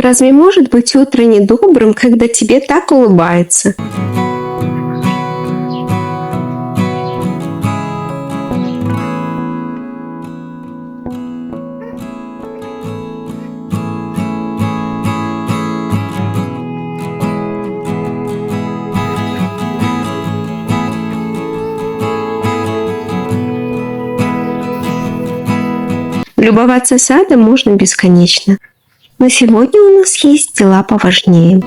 Разве может быть утро недобрым, когда тебе так улыбается? Любоваться садом можно бесконечно. Но сегодня у нас есть дела поважнее.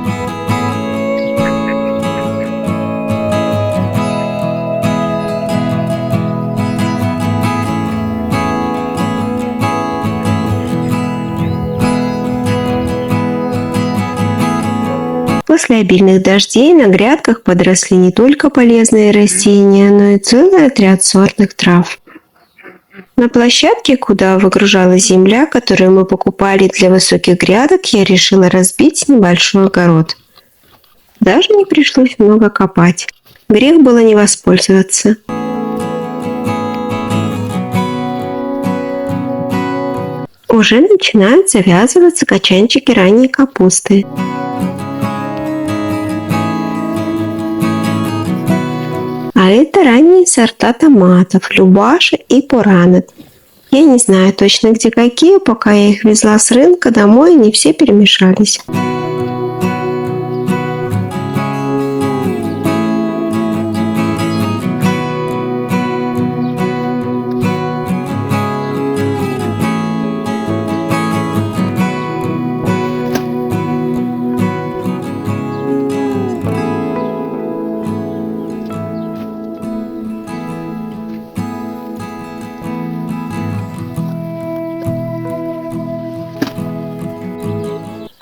После обильных дождей на грядках подросли не только полезные растения, но и целый отряд сортных трав. На площадке, куда выгружалась земля, которую мы покупали для высоких грядок, я решила разбить небольшой огород. Даже не пришлось много копать. Грех было не воспользоваться. Уже начинают завязываться качанчики ранней капусты. А это ранние сорта томатов, любаша и поранет. Я не знаю точно, где какие, пока я их везла с рынка домой, они все перемешались.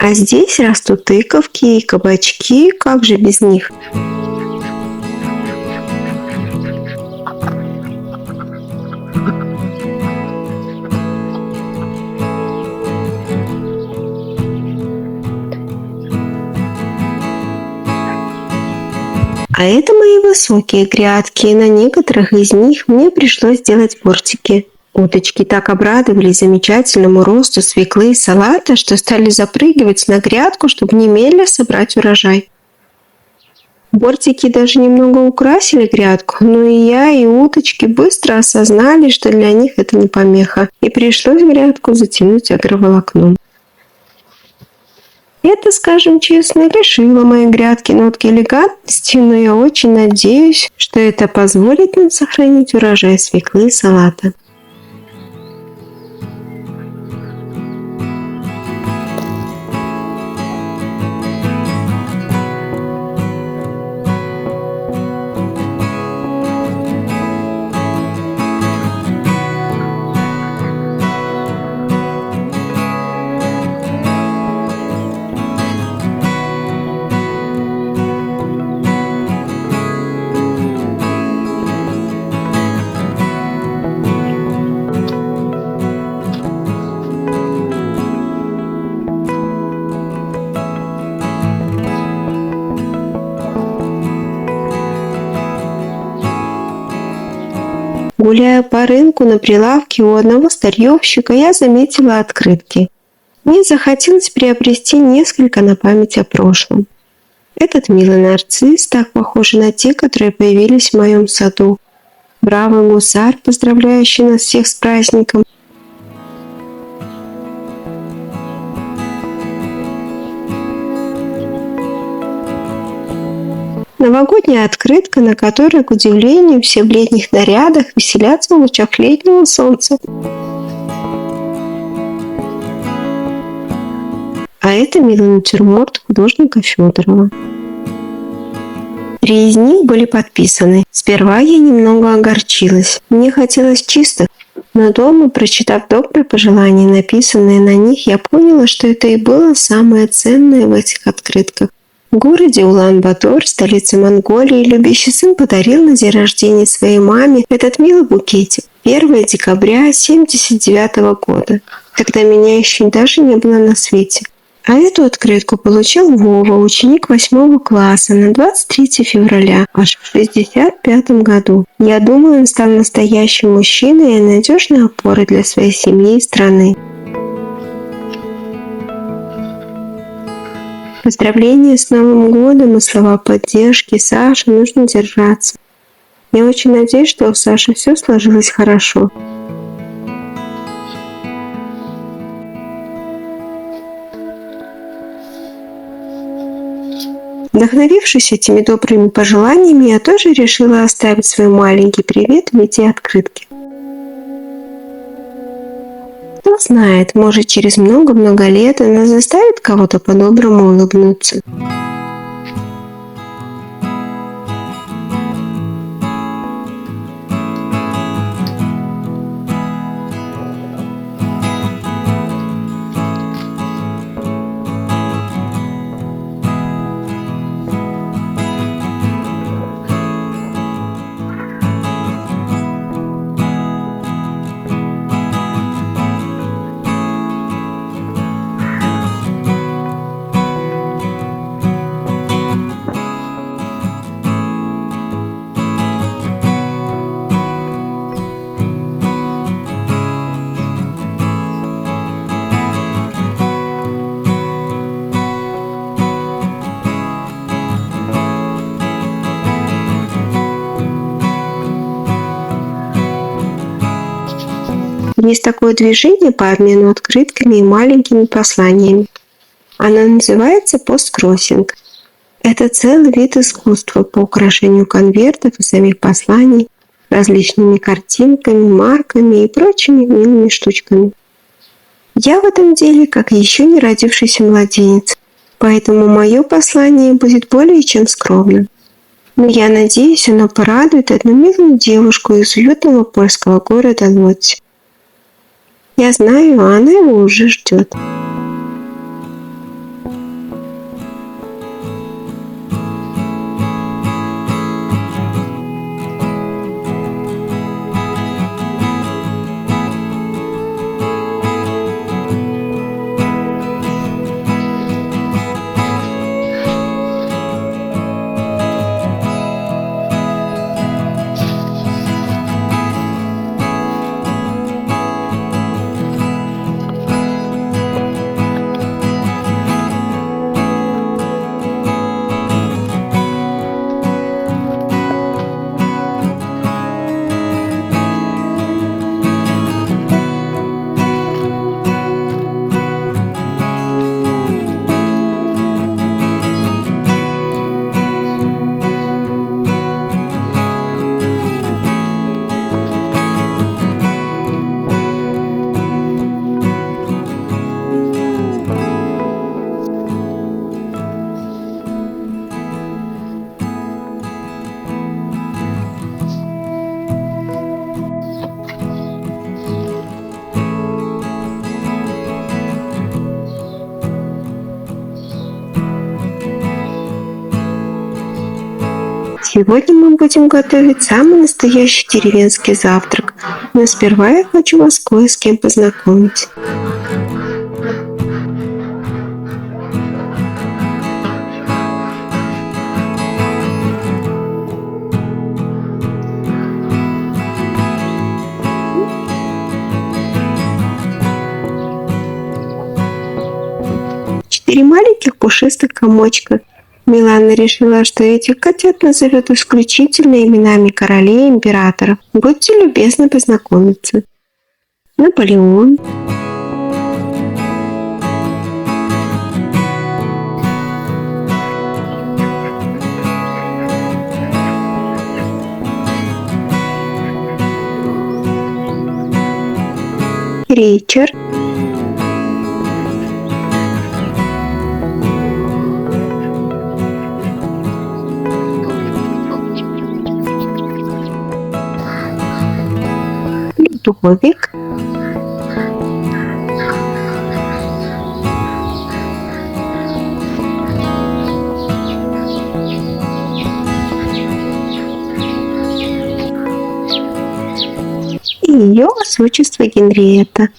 А здесь растут тыковки и кабачки, как же без них? А это мои высокие грядки, и на некоторых из них мне пришлось делать бортики. Уточки так обрадовались замечательному росту свеклы и салата, что стали запрыгивать на грядку, чтобы немедля собрать урожай. Бортики даже немного украсили грядку, но и я, и уточки быстро осознали, что для них это не помеха, и пришлось грядку затянуть агроволокном. Это, скажем честно, лишило моей грядки нотки элегантности, но я очень надеюсь, что это позволит нам сохранить урожай свеклы и салата. Гуляя по рынку на прилавке у одного старьевщика, я заметила открытки. Мне захотелось приобрести несколько на память о прошлом. Этот милый нарцисс так похож на те, которые появились в моем саду. Бравый гусар, поздравляющий нас всех с праздником. Новогодняя открытка, на которой, к удивлению, все в летних нарядах веселятся в лучах летнего солнца. А это милый натюрморт художника Федорова. 3 из них были подписаны. Сперва я немного огорчилась. Мне хотелось чистых, но дома, прочитав добрые пожелания, написанные на них, я поняла, что это и было самое ценное в этих открытках. В городе Улан-Батор, столице Монголии, любящий сын подарил на день рождения своей маме этот милый букетик. 1 декабря 1979 года, когда меня еще даже не было на свете. А эту открытку получил Вова, ученик 8 класса, на 23 февраля, аж в 1965 году. Я думаю, он стал настоящим мужчиной и надежной опорой для своей семьи и страны. Поздравления с Новым годом и слова поддержки. Саша, нужно держаться. Я очень надеюсь, что у Саши все сложилось хорошо. Вдохновившись этими добрыми пожеланиями, я тоже решила оставить свой маленький привет в виде открытки. Кто знает, может, через много-много лет она заставит кого-то по-доброму улыбнуться. Есть такое движение по обмену открытками и маленькими посланиями. Оно называется посткроссинг. Это целый вид искусства по украшению конвертов и самих посланий различными картинками, марками и прочими милыми штучками. Я в этом деле как еще не родившийся младенец, поэтому мое послание будет более чем скромным. Но я надеюсь, оно порадует одну милую девушку из уютного польского города Лодзь. Я знаю, она его уже ждет. Сегодня мы будем готовить самый настоящий деревенский завтрак, но сперва я хочу вас кое с кем познакомить. Четыре маленьких пушистых комочка. Милана решила, что этих котят назовет исключительно именами королей и императоров. Будьте любезны познакомиться. Наполеон. Ричард. Людовик. И ее высочество Генриетта.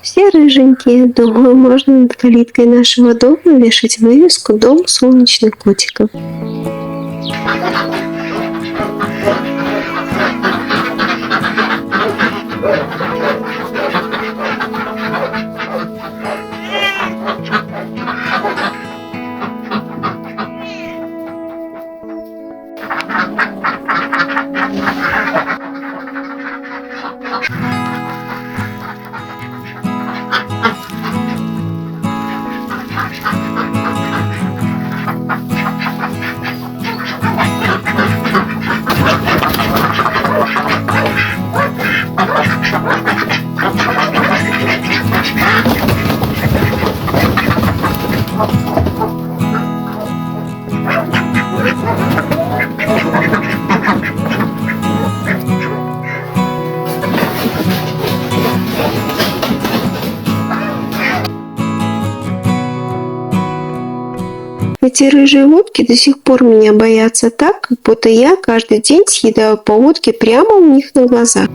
Все рыженькие. Думаю, можно над калиткой нашего дома вешать вывеску «Дом солнечных котиков». Эти рыжие утки до сих пор меня боятся так, как будто я каждый день съедаю по утке прямо у них на глазах.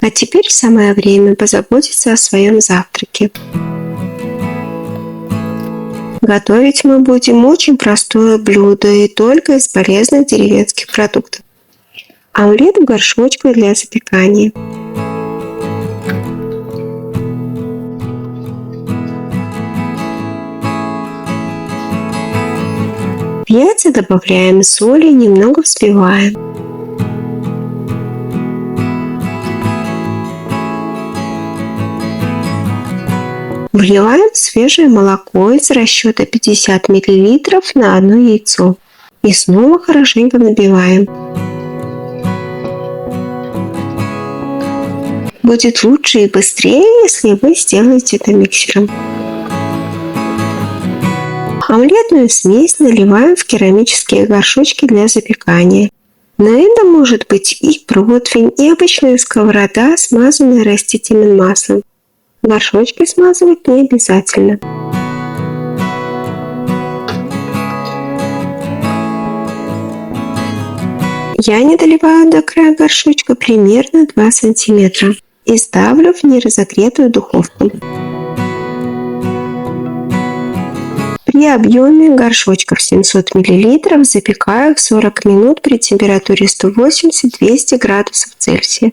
А теперь самое время позаботиться о своем завтраке. Готовить мы будем очень простое блюдо и только из полезных деревенских продуктов. Омлет в горшочку для запекания. В яйца добавляем соль и немного взбиваем. Вливаем свежее молоко из расчета 50 мл на одно яйцо и снова хорошенько набиваем. Будет лучше и быстрее, если вы сделаете это миксером. Омлетную смесь наливаем в керамические горшочки для запекания. Но это может быть и противень, и обычная сковорода, смазанная растительным маслом. Горшочки смазывать не обязательно. Я не доливаю до края горшочка примерно 2 см и ставлю в неразогретую духовку. При объеме горшочков 700 мл запекаю 40 минут при температуре 180-200 градусов Цельсия.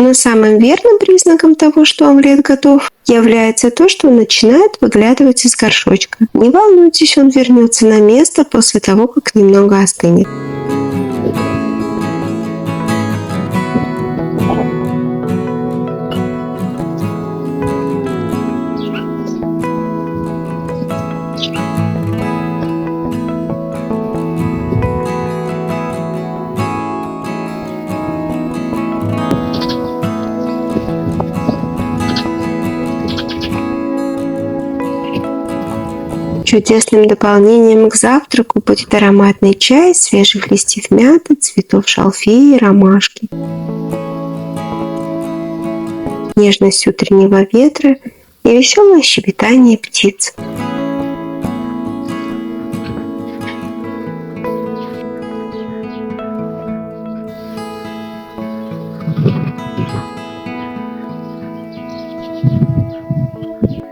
Но самым верным признаком того, что омлет готов, является то, что он начинает выглядывать из горшочка. Не волнуйтесь, он вернется на место после того, как немного остынет. Чудесным дополнением к завтраку будет ароматный чай из свежих листьев мяты, цветов шалфея и ромашки. Нежность утреннего ветра и веселое щебетание птиц.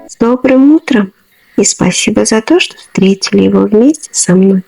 С добрым утром! И спасибо за то, что встретили его вместе со мной.